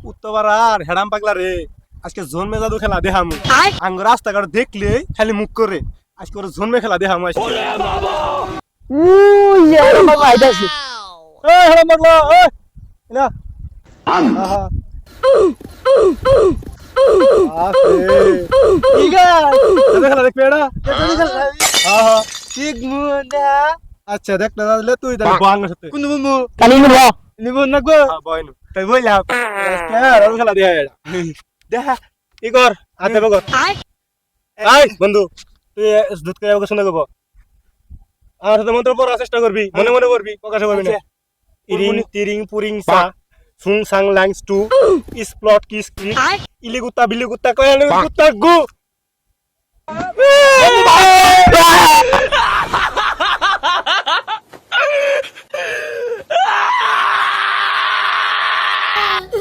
উত্তবার হেডাম পাগলা রে আজকে জন্মে জাদু খেলা দেখামু আঙ্গ রাস্তাঘাট দেখলে খালি মুখ করে আজকে ওর জন্মে খেলা দেখামু আজকে হেডাম পাগলা আইতাছে। এই হেডাম পাগলা এই না আহা আরে ঠিক আছে জাদু খেলা দেখবে এটা আহা ঠিক মুন্ডা আচ্ছা দেখ না তাহলে তুই তাহলে বাংলার সাথে কোন মুমু কালি নিব নিব না গো বয়নু তাই বললাম আজকে জাদু খেলা দেখা এটা দেখা ই কর হাতে বগর এই বন্ধু তুই দুধ কে আমাকে শুনে গো আমার সাথে মন্ত্র পড়ার চেষ্টা করবি মনে মনে করবি প্রকাশ করবি না ইরিং তিরিং পুরিং সা সুং সাং লাংস টু স্প্লট কিস ক্লিক ইলিগুত্তা বিলিগুত্তা কয়ালে গুত্তা গু